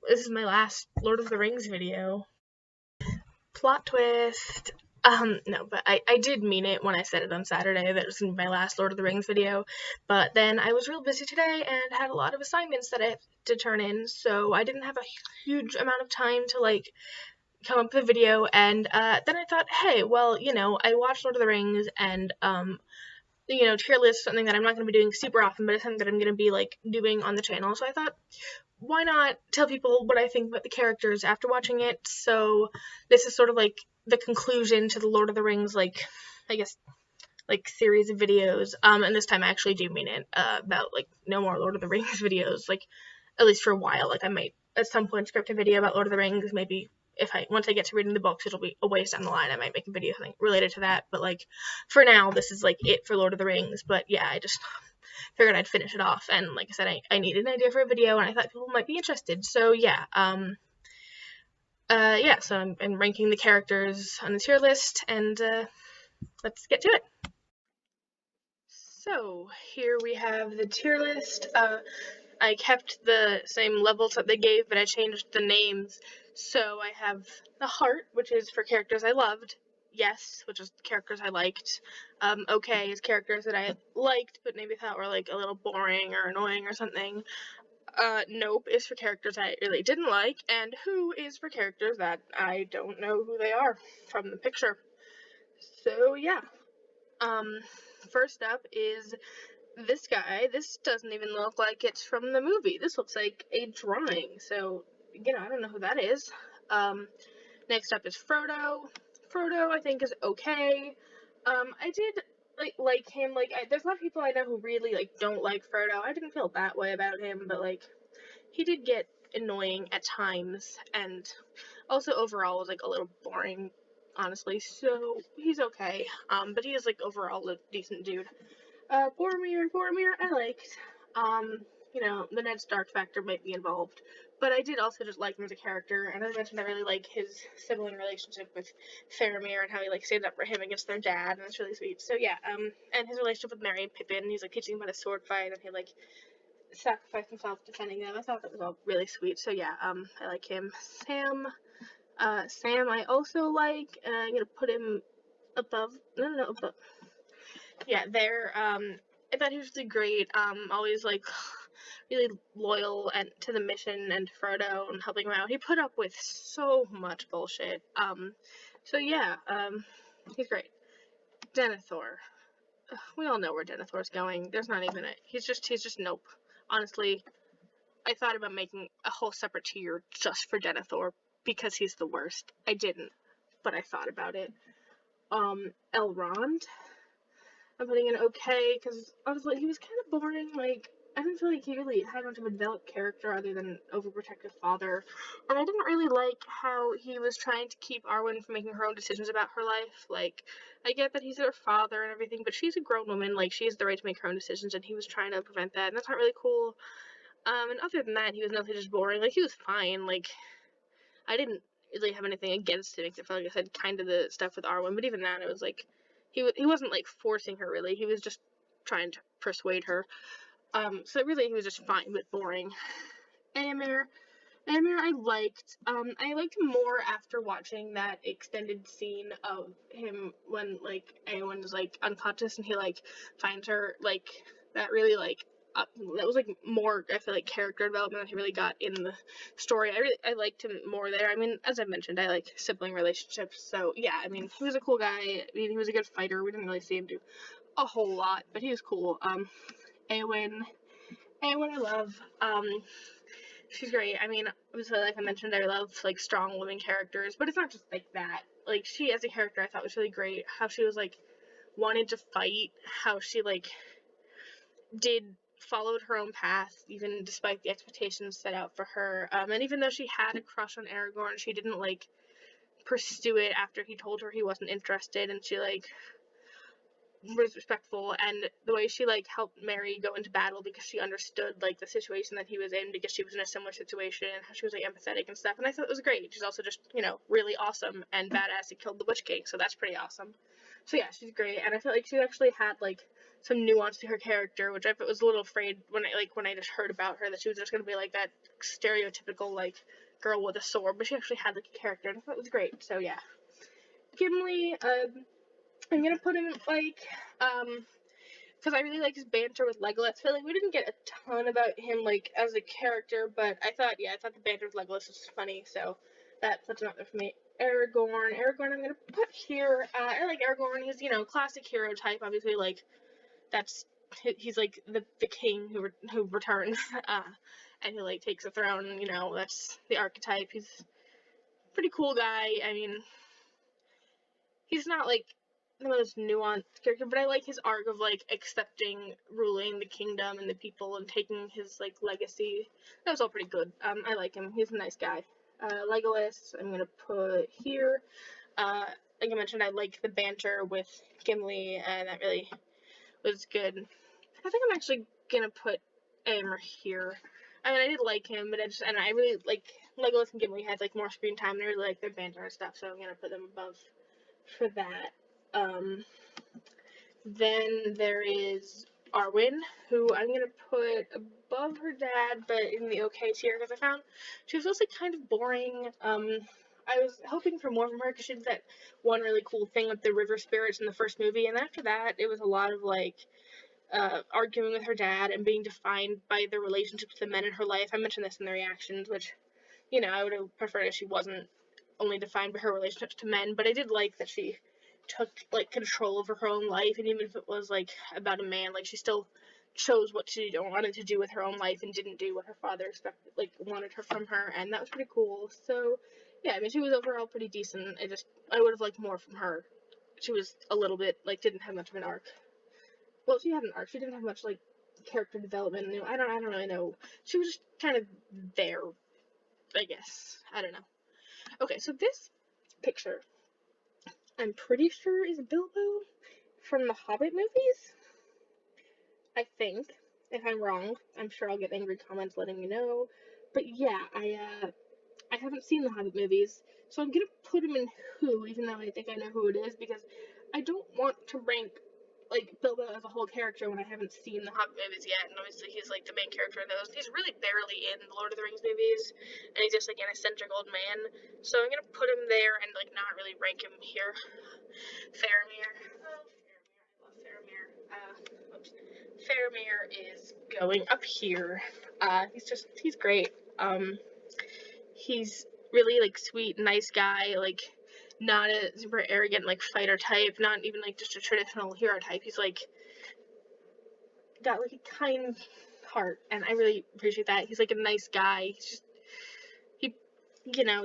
this is my last Lord of the Rings video. Plot twist. No, but I did mean it when I said it on Saturday that it was going to be my last Lord of the Rings video, but then I was real busy today and had a lot of assignments that I had to turn in, so I didn't have a huge amount of time to, like, come up with a video, and then I thought, hey, well, I watched Lord of the Rings, and, tier list is something that I'm not going to be doing super often, but it's something that I'm going to be, like, doing on the channel, so I thought, why not tell people what I think about the characters after watching it? So this is sort of like the conclusion to the Lord of the Rings, like, I guess, like, series of videos. And this time I actually do mean it, about, like, no more Lord of the Rings videos, like, at least for a while. Like, I might at some point script a video about Lord of the Rings, maybe once I get to reading the books, it'll be a ways down the line, I might make a video related to that, but, like, for now, this is, like, it for Lord of the Rings. But yeah, I just figured I'd finish it off, and like I said, I needed an idea for a video, and I thought people might be interested, so yeah, so I'm ranking the characters on the tier list, and, let's get to it. So, here we have the tier list. I kept the same levels that they gave, but I changed the names. So I have the heart, which is for characters I loved. Yes, which is characters I liked. Okay is characters that I liked, but maybe thought were, like, a little boring or annoying or something. Nope is for characters I really didn't like, and who is for characters that I don't know who they are from the picture. So yeah. First up is this guy. This doesn't even look like it's from the movie. This looks like a drawing, so, I don't know who that is. Next up is Frodo. Frodo, I think, is okay. I did, like him. Like, there's a lot of people I know who really, like, don't like Frodo. I didn't feel that way about him, but, like, he did get annoying at times, and also overall was, like, a little boring, honestly, so he's okay. But he is, like, overall a decent dude. Boromir, I liked. The Ned Stark factor might be involved, but I did also just like him as a character, and as I mentioned, I really like his sibling relationship with Faramir and how he, like, stands up for him against their dad, and it's really sweet. So yeah, and his relationship with Merry and Pippin, he's, like, teaching him about a sword fight, and he, like, sacrificed himself defending them. I thought that was all really sweet, so yeah, I like him. Sam I also like, I'm gonna put him above, above. Yeah, I thought he was really great, always, like, really loyal and to the mission and Frodo and helping him out. He put up with so much bullshit, so yeah, he's great. Denethor. We all know where Denethor's going. There's not even he's just nope. Honestly, I thought about making a whole separate tier just for Denethor because he's the worst. I didn't, but I thought about it. Elrond. I'm putting in okay, because I was like, he was kind of boring. Like, I didn't feel like he really had much of a developed character other than overprotective father, and I didn't really like how he was trying to keep Arwyn from making her own decisions about her life. Like, I get that he's her father and everything, but she's a grown woman, like, she has the right to make her own decisions, and he was trying to prevent that, and that's not really cool. And other than that, he was nothing, just boring. Like, he was fine. Like, I didn't really have anything against him, except for, like I said, kind of the stuff with Arwyn, but even that, it was like, he wasn't, like, forcing her, really. He was just trying to persuade her. So really, he was just fine, but boring. Éomer I liked. I liked him more after watching that extended scene of him when, like, Éowyn is, like, unconscious, and he, like, finds her, like, that really, like, that was, like, more, I feel like, character development that he really got in the story. I liked him more there. I mean, as I mentioned, I like sibling relationships, so yeah, I mean, he was a cool guy. I mean, he was a good fighter. We didn't really see him do a whole lot, but he was cool. Éowyn I love. She's great. I mean, obviously, like I mentioned, I love, like, strong women characters, but it's not just like that. Like, she as a character I thought was really great. How she was, like, wanted to fight, how she, like, followed her own path, even despite the expectations set out for her. And even though she had a crush on Aragorn, she didn't, like, pursue it after he told her he wasn't interested, and she, like, was respectful, and the way she, like, helped Merry go into battle because she understood, like, the situation that he was in because she was in a similar situation, and how she was, like, empathetic and stuff, and I thought it was great. She's also just, really awesome and badass and killed the Witch King, so that's pretty awesome. So yeah, she's great, and I feel like she actually had, like, some nuance to her character, which I was a little afraid when I just heard about her that she was just gonna be like that stereotypical like girl with a sword, but she actually had like a character, and I thought it was great. So yeah, Gimli, I'm gonna put him like because I really like his banter with Legolas. I feel like we didn't get a ton about him like as a character, but I thought the banter with Legolas was funny, so that puts him up there for me. Aragorn, I'm gonna put here. I like Aragorn. He's classic hero type. Obviously, like he's like the king who returns, and he like takes the throne. That's the archetype. He's a pretty cool guy. I mean, he's not like the most nuanced character, but I like his arc of like accepting ruling the kingdom and the people and taking his like legacy. That was all pretty good. I like him. He's a nice guy. Legolas, I'm gonna put here. Like I mentioned, I like the banter with Gimli, and that really was good. I think I'm actually gonna put Éomer here. I mean, I did like him, but I really like Legolas and Gimli had like more screen time, and I really like their banter and stuff, so I'm gonna put them above for that. Then there is Arwyn, who I'm gonna put above her dad, but in the okay tier, because I found she was also kind of boring. I was hoping for more from her because she did that one really cool thing with the river spirits in the first movie, and after that, it was a lot of like arguing with her dad and being defined by the relationships with the men in her life. I mentioned this in the reactions, which I would have preferred if she wasn't only defined by her relationships to men, but I did like that she took like control over her own life, and even if it was like about a man, like she still chose what she wanted to do with her own life and didn't do what her father wanted her from her, and that was pretty cool. So yeah, I mean, she was overall pretty decent. I would have liked more from her. She was a little bit like didn't have much of an arc. Well, she had an arc. She didn't have much like character development. I don't really know. She was just kind of there, I guess. I don't know. Okay, so this picture, I'm pretty sure is Bilbo from the Hobbit movies. I think. If I'm wrong, I'm sure I'll get angry comments letting me know. But yeah, I haven't seen the Hobbit movies, so I'm gonna put him in Who, even though I think I know who it is, because I don't want to rank like Bilbo as a whole character when I haven't seen the Hobbit movies yet, and obviously he's like the main character in those. He's really barely in the Lord of the Rings movies, and he's just like an eccentric old man. So I'm gonna put him there and like not really rank him here. Faramir. Oh, Faramir. I love Faramir. Faramir is going up here. He's great. He's really like sweet, nice guy, like not a super arrogant like fighter type, not even like just a traditional hero type. He's like got like a kind heart, and I really appreciate that. He's like a nice guy.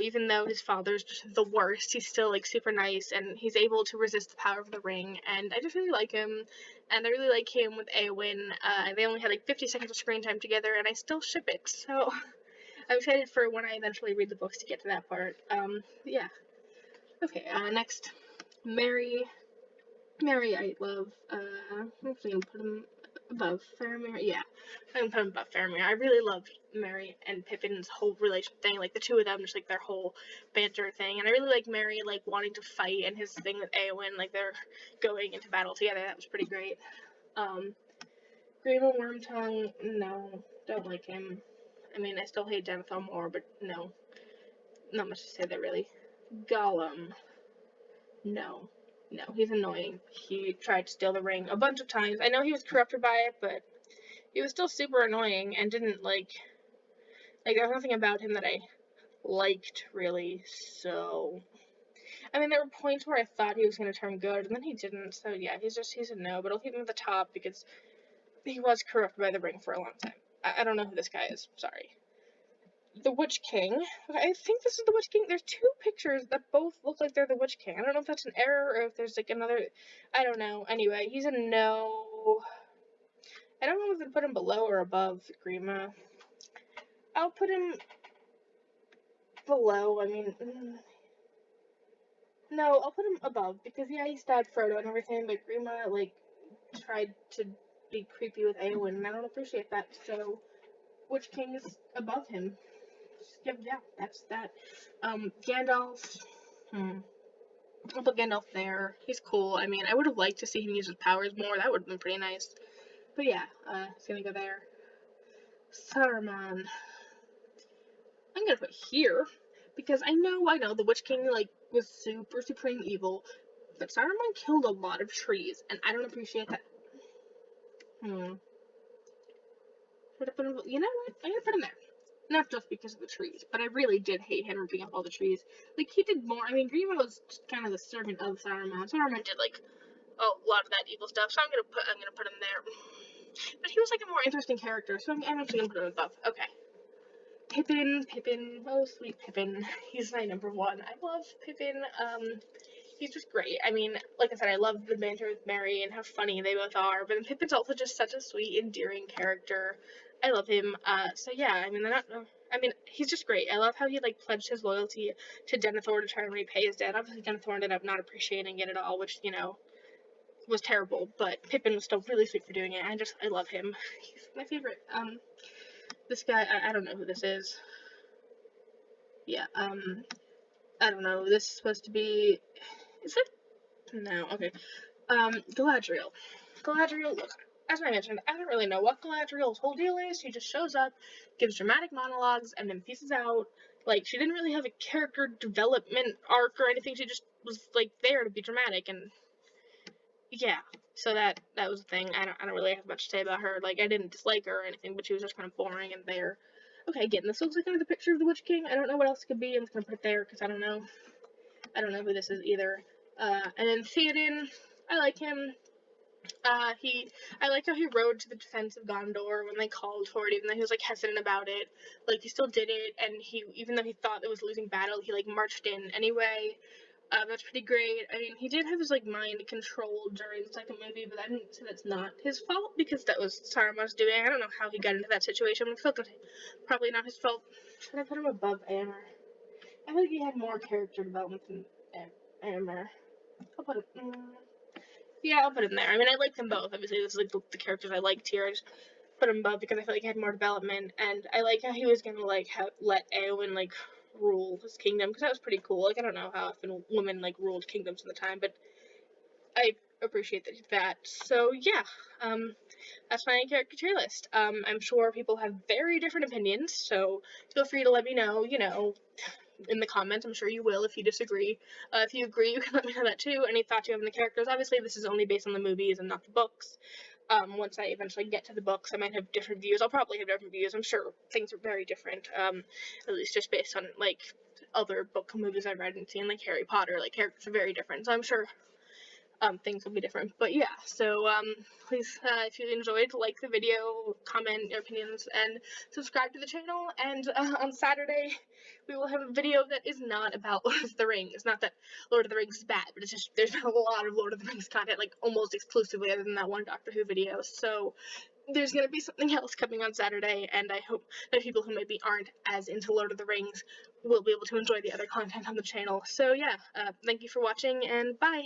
Even though his father's just the worst, he's still like super nice, and he's able to resist the power of the ring, and I just really like him, and I really like him with Éowyn. They only had like 50 seconds of screen time together, and I still ship it, so I'm excited for when I eventually read the books to get to that part. Yeah. Okay, next, Merry. Merry, I love. I'm actually gonna put him above Faramir. Yeah, I'm gonna put him above Faramir. I really love Merry and Pippin's whole relation thing, like the two of them, just like their whole banter thing. And I really like Merry, like wanting to fight, and his thing with Éowyn, like they're going into battle together. That was pretty great. Grima Wormtongue, no, don't like him. I mean, I still hate Denethor more, but no, not much to say there really. Gollum, no, he's annoying. He tried to steal the ring a bunch of times. I know he was corrupted by it, but he was still super annoying and didn't like there was nothing about him that I liked really. So I mean, there were points where I thought he was going to turn good, and then he didn't. So yeah, he's a no, but I'll keep him at the top because he was corrupted by the ring for a long time. I don't know who this guy is. Sorry. The Witch King. Okay, I think this is the Witch King. There's two pictures that both look like they're the Witch King. I don't know if that's an error or if there's like another. I don't know. Anyway, he's a no. I don't know if to put him below or above Grima. I'll put him below. I mean, no, I'll put him above because yeah, he stabbed Frodo and everything, but Grima like tried to be creepy with Éowyn, and I don't appreciate that. So, Witch King is above him. Yeah, that's that. Gandalf. I'll put Gandalf there. He's cool. I mean, I would have liked to see him use his powers more. That would have been pretty nice. But yeah, he's gonna go there. Sarman. I'm gonna put here because I know the Witch King like was super supreme evil, but Saruman killed a lot of trees, and I don't appreciate that. Should I put him? You know what? I'm gonna put him there. Not just because of the trees, but I really did hate him ripping up all the trees. Like he did more. I mean, Grima was just kind of the servant of Saruman. Saruman did like a lot of that evil stuff, so I'm gonna put him there. But he was like a more interesting character, so I'm actually gonna put him above. Okay. Pippin, oh sweet Pippin. He's my number one. I love Pippin. He's just great. I mean, like I said, I love the banter with Merry and how funny they both are, but Pippin's also just such a sweet, endearing character. I love him. So yeah, I mean, he's just great. I love how he like pledged his loyalty to Denethor to try and repay his debt. Obviously, Denethor ended up not appreciating it at all, which was terrible. But Pippin was still really sweet for doing it. I love him. He's my favorite. This guy, I don't know who this is. Yeah, I don't know. This is supposed to be. Is it? No, okay. Galadriel. Galadriel, look, as I mentioned, I don't really know what Galadriel's whole deal is. She just shows up, gives dramatic monologues, and then pieces out. Like, she didn't really have a character development arc or anything. She just was, like, there to be dramatic, and yeah. So that was the thing. I don't really have much to say about her. Like, I didn't dislike her or anything, but she was just kind of boring and there. Okay, again, this looks like kind of the picture of the Witch King. I don't know what else it could be. I'm just gonna put it there because I don't know. I don't know who this is either. And then Theoden, I like him. I like how he rode to the defense of Gondor when they called for it, even though he was like hesitant about it. Like he still did it, and even though he thought it was losing battle, he like marched in anyway. That's pretty great. I mean, he did have his like mind controlled during the second movie, but I didn't say that's not his fault because that was Saruman's doing. I don't know how he got into that situation. I feel like probably not his fault. Should I put him above Aemir? I feel like he had more character development than Aemir. I'll put him. Yeah, I'll put him there. I mean, I like them both. Obviously, this is like the characters I liked here. I just put him above because I feel like he had more development, and I like how he was gonna like let Arwyn like rule his kingdom because that was pretty cool. Like I don't know how often women like ruled kingdoms in the time, but I appreciate that. So yeah, that's my character tier list. I'm sure people have very different opinions, so feel free to let me know. In the comments. I'm sure you will if you disagree. If you agree, you can let me know that too. Any thoughts you have on the characters. Obviously, this is only based on the movies and not the books. Once I eventually get to the books, I might have different views. I'll probably have different views. I'm sure things are very different. At least just based on like other book movies I've read and seen, like Harry Potter. Like characters are very different. So I'm sure things will be different. But yeah, so please, if you enjoyed, like the video, comment your opinions, and subscribe to the channel. And on Saturday, we will have a video that is not about Lord of the Rings. Not that Lord of the Rings is bad, but it's just there's been a lot of Lord of the Rings content, like almost exclusively, other than that one Doctor Who video. So there's going to be something else coming on Saturday, and I hope that people who maybe aren't as into Lord of the Rings will be able to enjoy the other content on the channel. So yeah, thank you for watching, and bye!